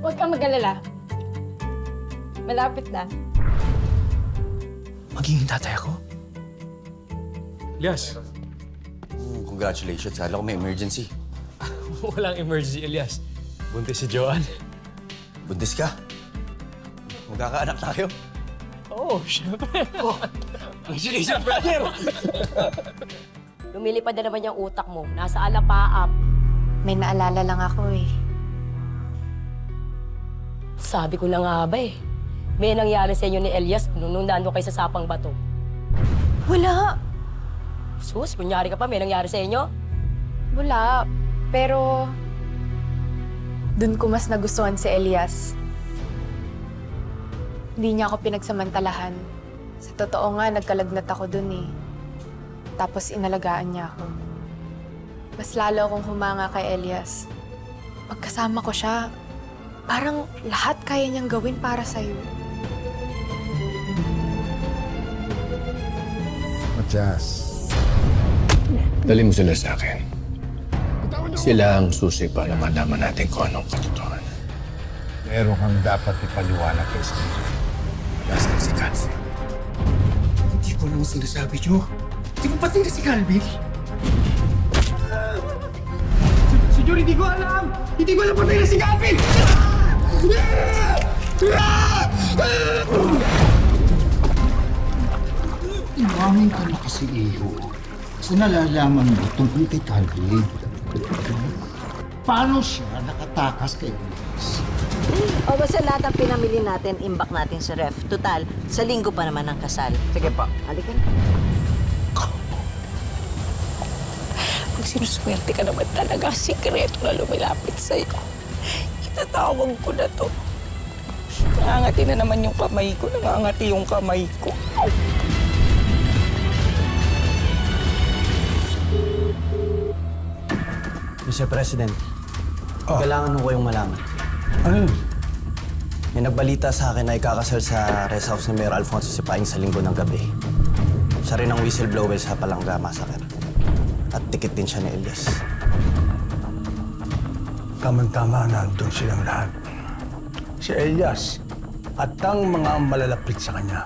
Huwag kang mag-alala. Malapit na. Magiging tatay ako? Elias. Congratulations. Kala ko may emergency. Walang emergency, Elias. Buntis si Joanne. Buntis ka? Magkakaanak tayo? Oo, syempre. Congratulations, brother! Lumilipad na naman yung utak mo. Nasa alapaap. May naalala lang ako eh. Sabi ko na nga ba eh. May nangyari sa inyo ni Elias nung nandun kayo sa Sapang Bato. Wala. Sus, kunyari ka pa, may nangyari sa inyo? Wala. Pero... dun ko mas nagustuhan si Elias. Hindi niya ako pinagsamantalahan. Sa totoo nga, nagkalagnat ako dun eh. Tapos inalagaan niya ako. Mas lalo akong humanga kay Elias. Pagkasama ko siya, parang lahat kaya niyang gawin para sa'yo. Matias. Dali mo sila sa akin. Sila ang susi para malaman natin kung anong katotohanan. Meron kang dapat ipaliwanag kay Steve. Nasaan si Calvin? Hindi ko lang sinasabi niyo. Hindi ko pati na si Calvin. Senyor, hindi ko alam! Hindi ko alam patay na si Calvin! Iwamin ka na kasi, Iho. Sa nalalaman mo tungkol kay Calvin. Paano siya nakatakas kay Elias? O basta lahat ang pinamili natin, imbak natin sa ref. Total, sa linggo pa naman ang kasal. Sige pa. Halika na. Pag sinuswerte ka naman talaga, sikreto na lumilapit sa'yo. Itatawag ko na to. Nangangati na naman yung kamay ko. Nangangati yung kamay ko. Mr. President, kailangan ko kayong malaman. Ano? May nagbalita sa akin na ikakasal sa rest house ni Mayor Alfonso Sipaing sa linggo ng gabi. Siya rin ang whistleblower sa Palangga Massacre. At tikit din siya ni Elias. Tama-tama na doon silang lahat. Si Elias at ang mga malalapit sa kanya.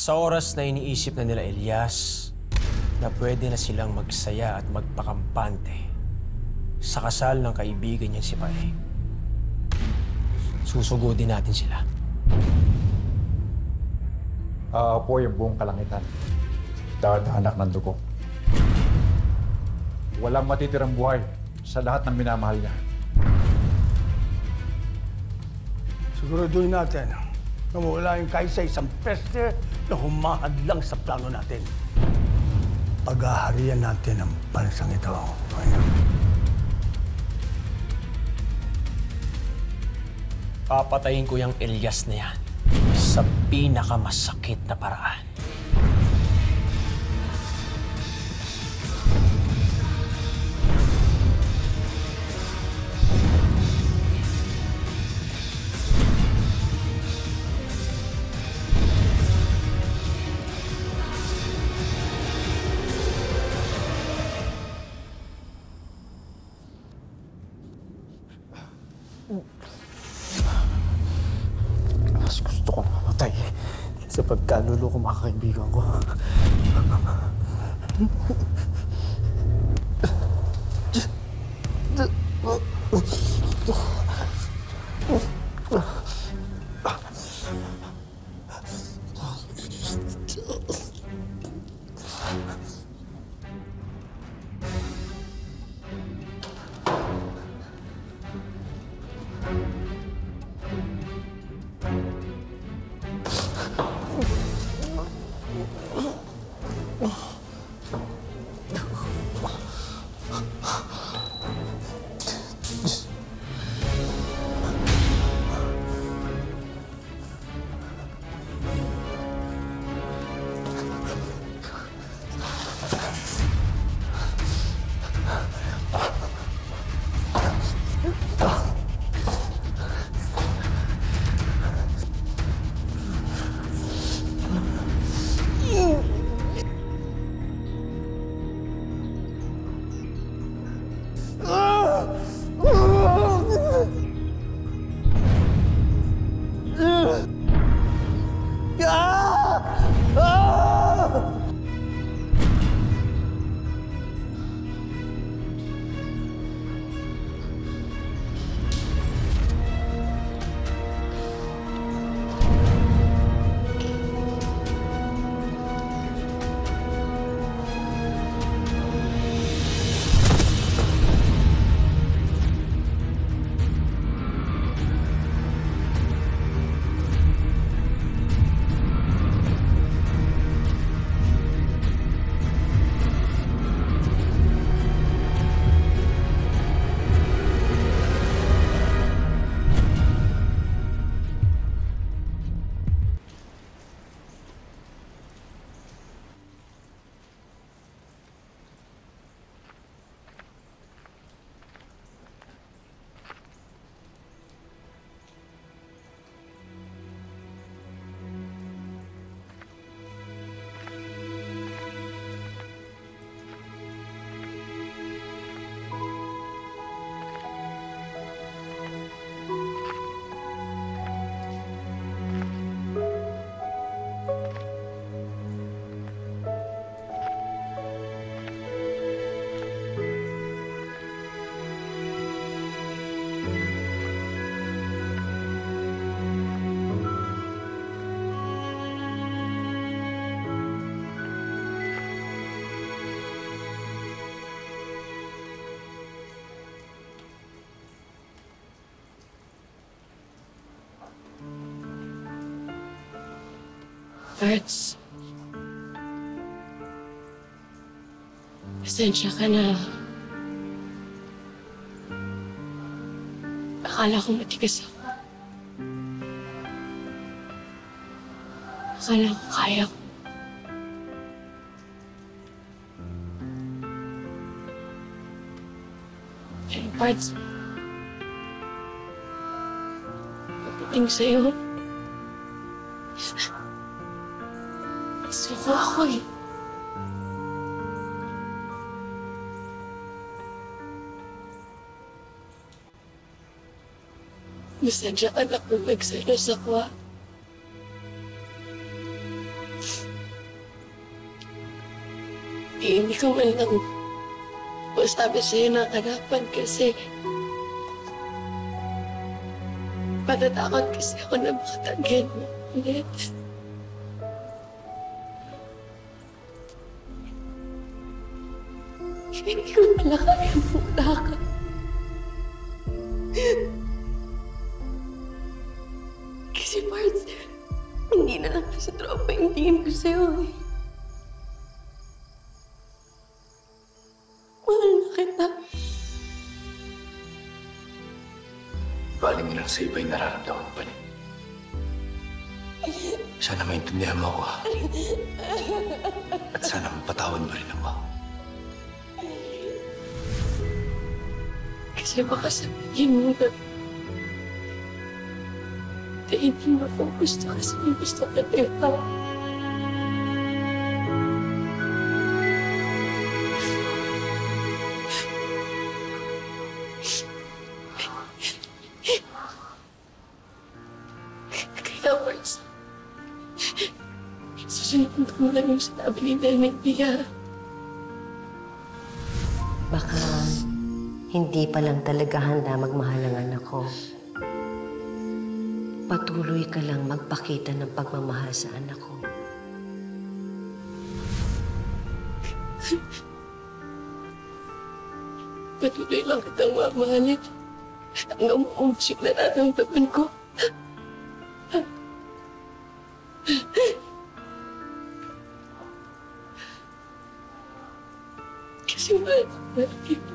Sa oras na iniisip na nila Elias na pwede na silang magsaya at magpakampante sa kasal ng kaibigan niya si Paeng, susugodin natin sila. Aapoy ang buong kalangitan. Dadanak ng dugo. Walang matitirang buhay sa lahat ng minamahal niya. Siguraduhin natin na wala yung kahit sa isang peste na humahad lang sa plano natin. Paghaharian natin ang bansang ito. Papatayin ko yung Elias na yan sa pinakamasakit na paraan. Mas gusto kong mamatay sa pagkaluloko mga kaibigan ko. Parts. Pasensya ka na. Akala ko matigas ako. Akala ko kaya ko. Pero Parts, pagdating sa'yo, gusto ko ako eh. Masadya ka na kung nagsalos ako, ah. Hindi ko man lang masabi sa'yo ng harapan kasi patatakot kasi ako na makatagyan mo ulit. Hindi ko pala kaya muna ka. Kasi Parts, hindi na lang kasi tropa yung tingin ko sa'yo eh. Mahal na kita. Baling mo lang sa iba yung nararamdaman ko pa rin. Sana maintindihan mo ako, ha? At sana mapatawad mo rin ako. Kasi baka sabihin mo na hindi mo ako gusto kasi may gusto ka na iba. Kaya, Parts, susunod mo lang yung sinabi ni Nanay Pia. Baka hindi pa lang talaga handa magmahal ang anak ko. Patuloy ka lang magpakita ng pagmamahal sa anak ko. Patuloy lang kitang mamahalin hanggang maubos yung nararamdaman ko. Kasi mahal kita.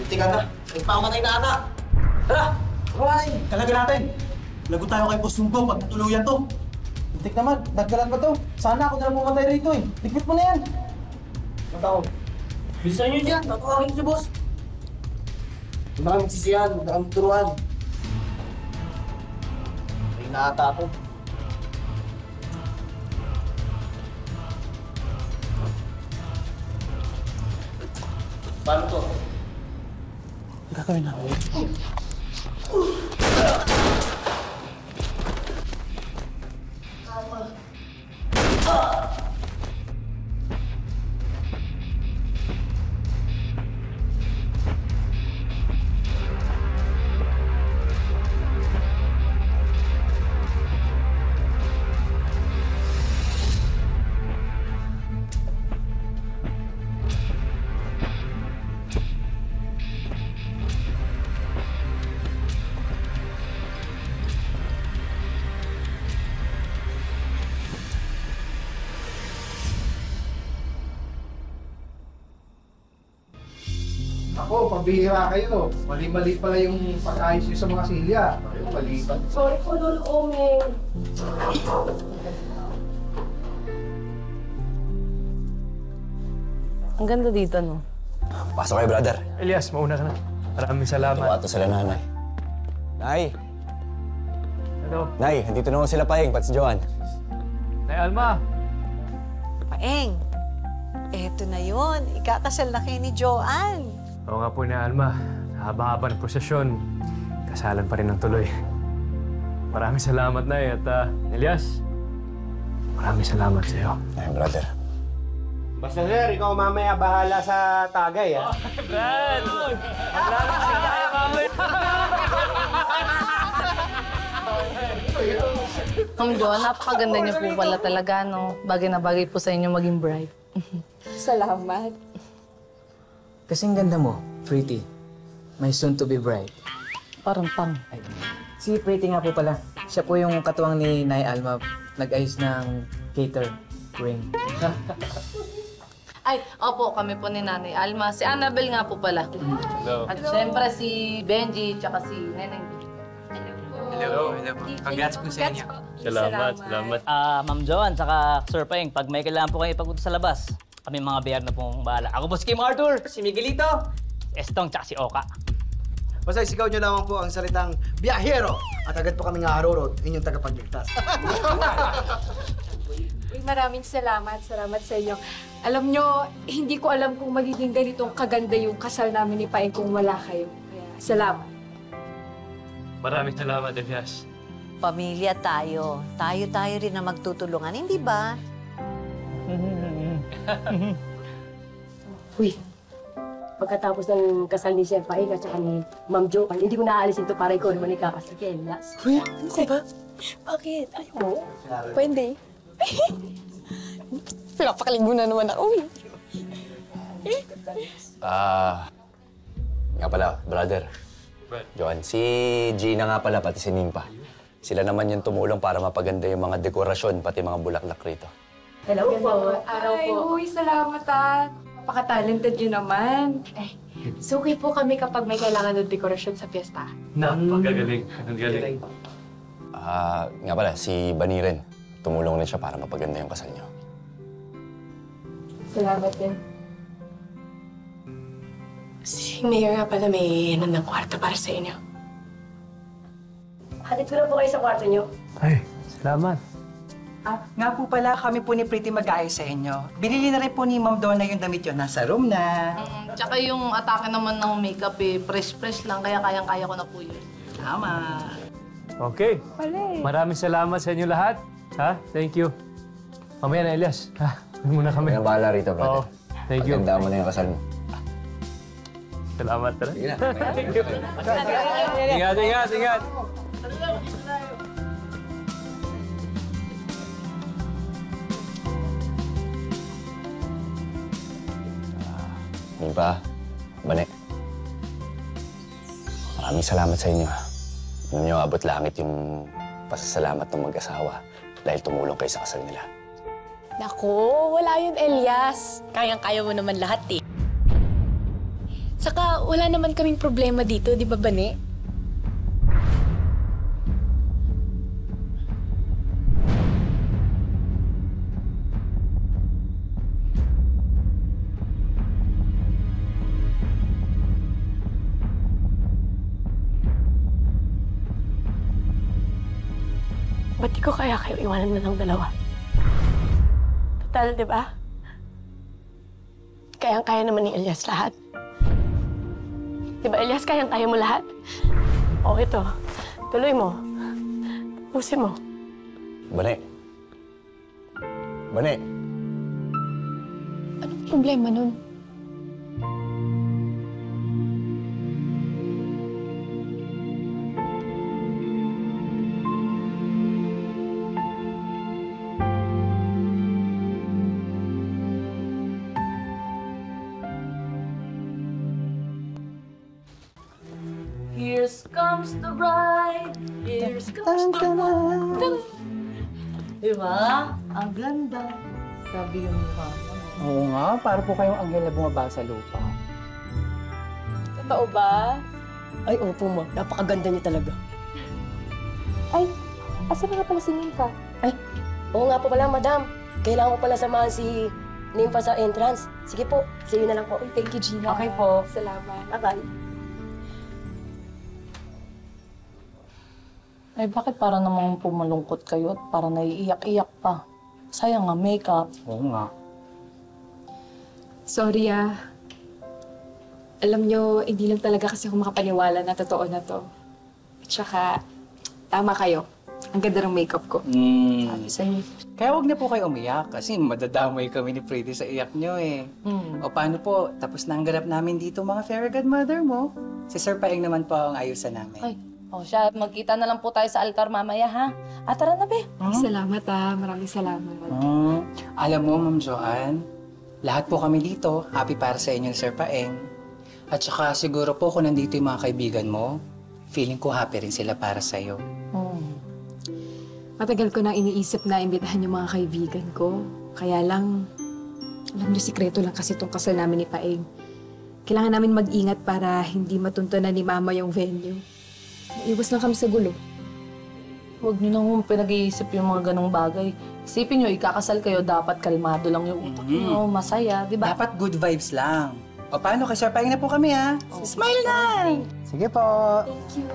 Tika na, nagpamatay na ata. Tara! Alright, talaga natin. Lagot tayo kay Boss Sumbong pag natuluyan to. Hintik naman, nagkalat pa to. Sana ako na lang pumatay rito eh. Ligpit mo na yan. Matao. Bilisan nyo dyan, natawagin si boss. Huwag na kami magsisiyan, huwag na kami turuan. May naata to. Paano to? Gagawin namin. pabihira kayo. Mali-mali pala yung pag-ayos nyo sa mga silya. Kayo, maliban. Sorry po, Lolo Omeng. Ang ganda dito, no? Pasok kayo, brother. Elias, mauna ka na. Maraming salamat. Tuwa to sila nanay. Nay! Hello. Nay, andito naman sila Paeng, pati si Joan. Nay Alma! Paeng, eto na yun. Ikakasal na kayo ni Joanne. Oo nga po na Alma. Haba-haba ng prosesyon. Kasalan pa rin ng tuloy. Maraming salamat, Nay. At Elias, maraming salamat sa iyo. Ay, brother. Basta sir, ikaw mamaya bahala sa tagay, ha? Brad! Maraming salamat, mamay! Ma'am Joan, napakaganda niyo po pala talaga, no? Bagay na bagay po sa inyo maging bride. Salamat. Kasing ganda mo, Pretty. My soon-to-be bride. Parang pang. Ay, si Pretty nga po pala. Siya po yung katuwang ni Nay Alma. Nag-ayos ng catering. Ay, opo, kami po ni Nanay Alma. Si Annabel nga po pala. Hello. At siyempre si Benji, tsaka si Neneng. Hello. Congrats po sa inyo. Salamat. Ma'am Joan, saka Sir Paeng, pag may kailangan po kayo ipagpunta sa labas, kami mga biyar na pong bahala. Ako po si Kim Arthur, si Miguelito, Estong, tsaka si Oka. Basta isigaw nyo lamang po ang salitang biyahero at agad po kaming haharurot, inyong tagapagligtas. Maraming salamat. Salamat sa inyo. Alam nyo, hindi ko alam kung magiging ganitong kaganda yung kasal namin ni Paeng kung wala kayo. Kaya, salamat. Maraming salamat, Elias. Pamilya tayo. Tayo rin na magtutulungan, hindi ba? Uy, pagkatapos ng kasal ni Chef Paeng at saka ni Ma'am Jo, hindi ko naaalisin to para ikaw naman ikakasal kay Elias. Uy, ano ka ba? Bakit? Ayaw mo? Pwede. Pinapakalig mo na naman ako eh. Nga pala, brother. Joan, si Gina nga pala, pati si Nimpa. Sila naman yung tumulong para mapaganda yung mga dekorasyon, pati mga bulaklak rito. Hello po. Araw po. Uy, salamat ah. Napaka-talented yun naman. So okay po kami kapag may kailangan ng dekorasyon sa piyesta. Napakagaling. Ang galing. Nga pala, si Baniren. Tumulong rin siya para mapaganda yung kasal niyo. Salamat din. Si Mayor nga pala may ng kwarto para sa inyo. Hatid ko na po kayo sa kwarto niyo. Ay, salamat. Nga po pala, kami po ni Pretty mag-aayos sa inyo. Binili na rin po ni Ma'am Donna yung damit yun. Nasa room na. Tsaka yung atake naman ng makeup eh, fresh lang, kaya kayang-kaya ko na po yun. Tama. Okay. Maraming salamat sa inyo lahat. Ha? Thank you. Mamaya na, Elias. Ha? Huwag muna kami. Kaya bahala rito, brother. Oo. Thank you. Maganda mo na yung kasal mo. Salamat talaga. Sige na. Thank you. Ingat. Nimpa, Bane. Maraming salamat sa inyo. Alam niyo, abot langit yung pasasalamat ng mag-asawa dahil tumulong kayo sa kasal nila. Naku, wala yun, Elias. Kayang-kaya mo naman lahat eh. Saka wala naman kaming problema dito, di ba, Bane? Ba't di ko kaya kayo iwanan na ng dalawa? Total, di ba? Kayang-kaya naman ni Elias lahat. Di ba, Elias, kayang-kaya mo lahat? O, ito. Tuloy mo. Tapusin mo. Bane. Anong problema nun? Here comes the bride, here comes the bride. Diba? Ang ganda. Sabi yung mukha mo. Oo nga, para po kayong anghel na bumaba sa lupa. Totoo ba? Ay, opo, ma. Napakaganda niyo talaga. Ay, asa na nga pala si Nympha? Ay, oo nga po pala, madam. Kailangan ko pala samahan si Nympha sa entrance. Sige po, see you na lang po. Thank you, Gina. Okay po. Salamat. Bye-bye. Ay, bakit para namang pumalungkot kayo at para naiiyak-iyak pa? Sayang nga, makeup. Oo nga. Sorry Alam nyo, hindi lang talaga kasi ako makapaniwala na totoo na to. Tsaka, tama kayo. Ang ganda ng makeup ko. Sabi sa'yo. Kaya wag na po kayo umiyak kasi madadamay kami ni Pretty sa iyak nyo eh. O paano po, tapos na ang ganap namin dito mga fairy godmother mo. Si Sir Paeng naman po ang ayusan namin. Ay, siya, magkita na lang po tayo sa altar mamaya, ha? Tara na, be. Salamat maraming salamat. Alam mo, Ma'am Joanne, lahat po kami dito, happy para sa inyo ni Sir Paeng. At saka siguro po kung nandito yung mga kaibigan mo, feeling ko happy rin sila para sa'yo. Matagal ko nang iniisip na imbitahan yung mga kaibigan ko. Kaya lang, alam niyo, sikreto lang kasi itong kasal namin ni Paeng. Kailangan namin mag-ingat para hindi matuntunan ni Mama yung venue. Iwas lang kami sa gulo. Huwag niyo nang pinag-iisip yung mga ganong bagay. Isipin niyo, ikakasal kayo, dapat kalmado lang yung utak niyo, masaya, di ba? Dapat good vibes lang. O paano, kay Sir Paeng na po kami ha? Smile na! Sige po. Thank you.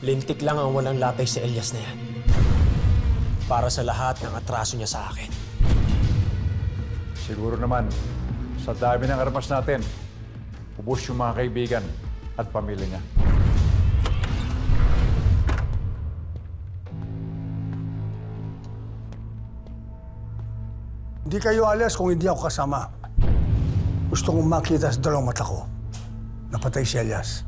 Lintik lang ang walang latay si Elias na yan. Para sa lahat ng atraso niya sa akin. Siguro naman, sa dami ng armas natin, ubos yung mga kaibigan at pamilya niya. Hindi kayo alas kung hindi ako kasama. Gusto kong makita sa dalawang mata ko. Napatay si Elias.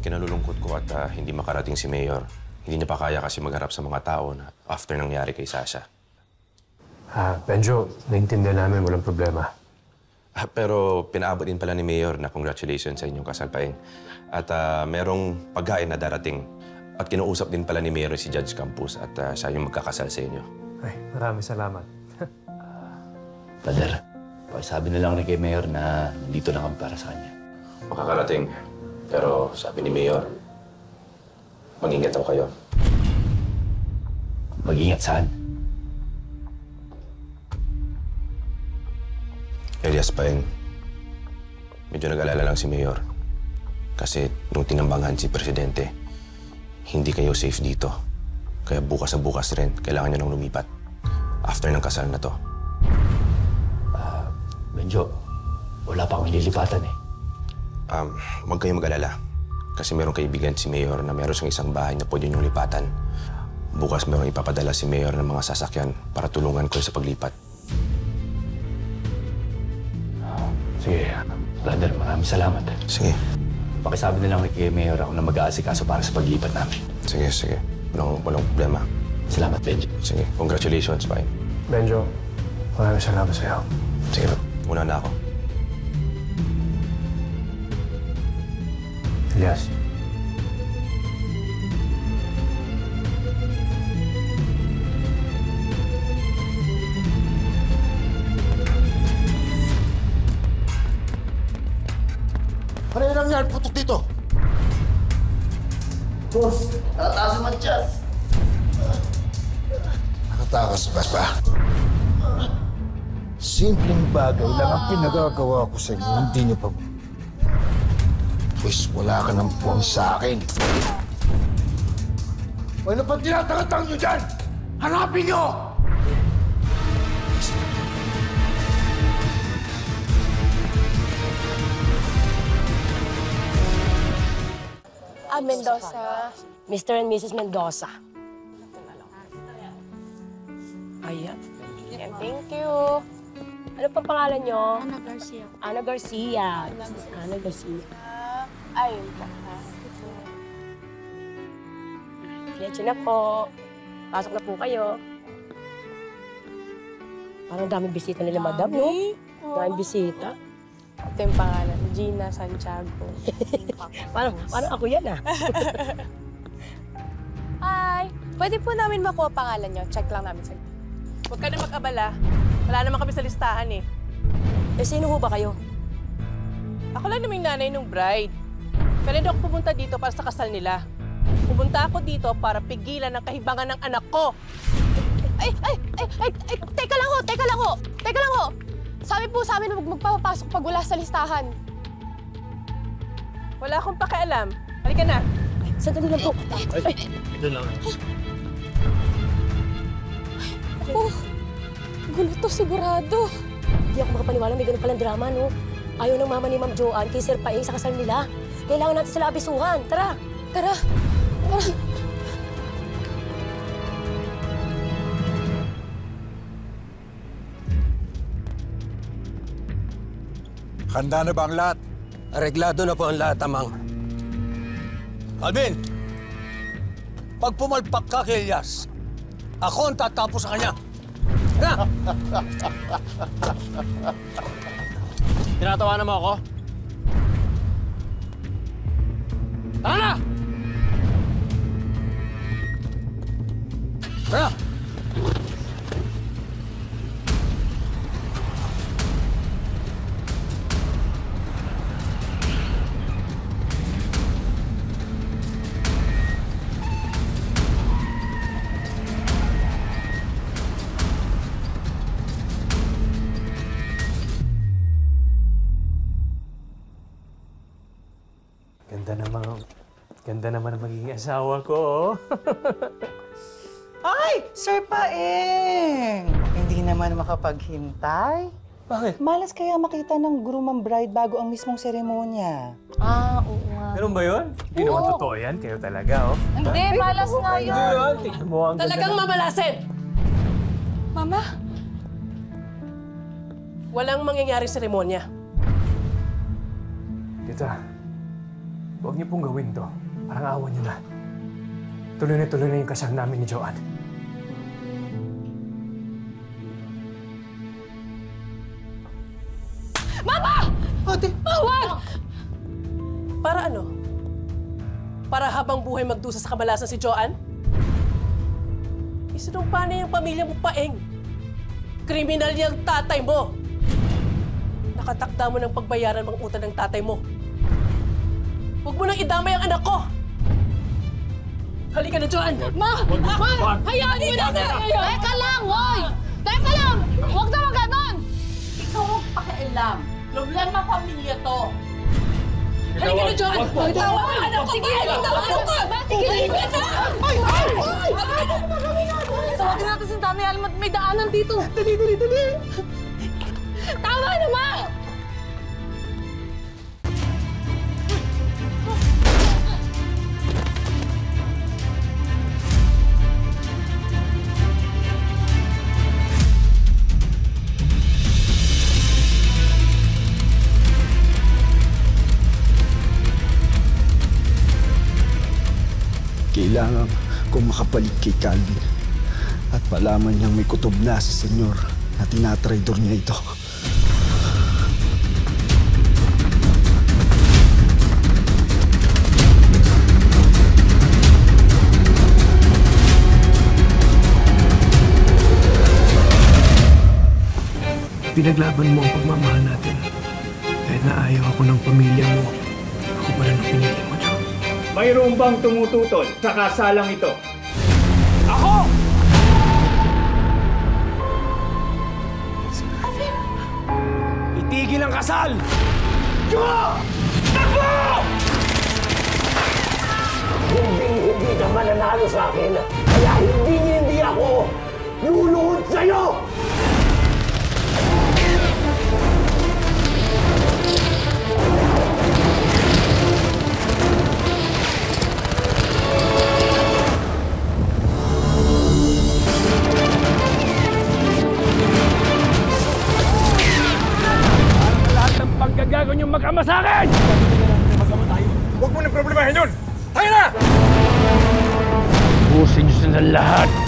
Kinalulungkot ko at hindi makarating si Mayor. Hindi niya pa kaya kasi magharap sa mga tao na after nangyari kay Sasha. Benjo, naiintindihan namin, walang problema. Pero pinaabot din pala ni Mayor na congratulations sa inyong kasal, Paeng. At merong pagkain na darating. At kinuusap din pala ni Mayor si Judge Campus at siya yung magkakasal sa inyo. Ay, maraming salamat. Father, sabi na lang ni kay Mayor na nandito na kami para sa kanya. Makakarating. Pero sabi ni Mayor, mag-ingat daw kayo. Mag-ingat saan? Elias, Paeng, medyo nag-alala lang si Mayor. Kasi nung tinambangan si Presidente, hindi kayo safe dito. Kaya bukas sa bukas rin, kailangan niyo nang lumipat. After ng kasal na to. Benjo, wala pa akong lilipatan eh. Huwag kayong mag-alala. Kasi merong kaibigan si Mayor na meron siyang isang bahay na pwede niyong lipatan. Bukas merong ipapadala si Mayor ng mga sasakyan para tulungan ko sa paglipat. Sige, brother, maraming salamat. Sige. Pakisabi na lang kay Mayor ako na mag-aasikaso para sa paglipat namin. Sige, sige. Walang problema. Salamat, Benjo. Sige, congratulations, Paeng. Benjo, maraming salamat sa'yo. Sige, muna na ako. Elias. Ano yung nangyari? Putok dito! Boss, nakataas yung manchas. Nakatakas ba? Simpleng bagay lang ang pinagagawa ko sa inyo. Hindi niyo pa... Pues wala ka ng puwang sa akin. Ano pa tinatangatang niyo dyan? Hanapin niyo! Mendoza. Mr. and Mrs. Mendoza. Ayan. Thank you. Ano pa pangalan nyo? Ana Garcia. Ana Garcia. Ana Garcia. Ay, diretso na po. Pasok na po kayo. Parang daming bisita nila, madam, no? Daming bisita. Ito yung pangalan, Gina Santiago. Parang ako yan, ah. Hi! Pwede po namin makuha pangalan niyo. Check lang namin sa'yo. Huwag ka na mag-abala. Wala naman kami sa listahan eh. Sino ho ba kayo? Ako lang naman yung nanay ng bride. Pero hindi ako pumunta dito para sa kasal nila. Pumunta ako dito para pigilan ang kahibangan ng anak ko. Ay! Teka lang ho! Sabi po sa amin na magpapapasok pag wala sa listahan. Wala akong pakialam. Halika na. Sandali lang po. Ito lang. Oh, gulo to sigurado. Hindi ako makapaniwala may ganun palang drama, no? Ayaw ng mama ni Ma'am Joanne kay Sir Paeng sa kasal nila. Kailangan natin sila abisuhan. Tara! Tara! Handa na ba ang lahat? Areglado na po ang lahat, Amang. Alvin! Pag pumalpak ka kay Elias, ako ang tatapos sa kanya. Na! Tinatawanan mo ako? Tara na! Tara! Ganda naman ang magiging asawa ko. Ay! Sir Paeng! Hindi naman makapaghintay. Bakit? Malas kaya makita ng groom ang bride bago ang mismong seremonya. Oo nga. Meron ba yun? Hindi naman totoo yan. Kayo talaga, oh. Hindi, malas nga yun. Tingnan mo ang Talagang mamalasin! Mama? Walang mangyayari seremonya. Tita, huwag niyo pong gawin to. Parang awan niyo na. Tuloy na yung kasal namin ni Joanne. Mama! Ate! Huwag! Para ano? Para habang buhay magdusa sa kamalasan si Joanne? Isinumpa na yung pamilya mo, Paeng. Kriminal yung tatay mo. Nakatakda mo ng pagbayaran mga utang ng tatay mo. Huwag mo nang idamay ang anak ko! Halika na, Joanne! Ma! Hayaan mo na! Teka lang, hoy! Teka lang! Huwag naman ganon! Ikaw ang pakialam. Problema pamilya to. Halika na, Joanne! Tawa ka, anak ko! Tigilin ka! Tigilin ka na! Tawagin natin si Nanay Alma at may daanan dito. Dali! Tama na, Ma! Kailangan kong makabalik kay Calvin at palaman niyang may kutob na si Senyor na tinatraidor niya ito. Pinaglaban mo ang pagmamahal natin. Kahit na ayaw ako ng pamilya mo, ako pa rin ang pinili mo, John. Mayroon bang tumututol sa kasalang ito? Ako! Itigil ang kasal! Takbo! Hindi ka mananalo sa akin. Kaya hindi ako luluhod sa'yo! lahat.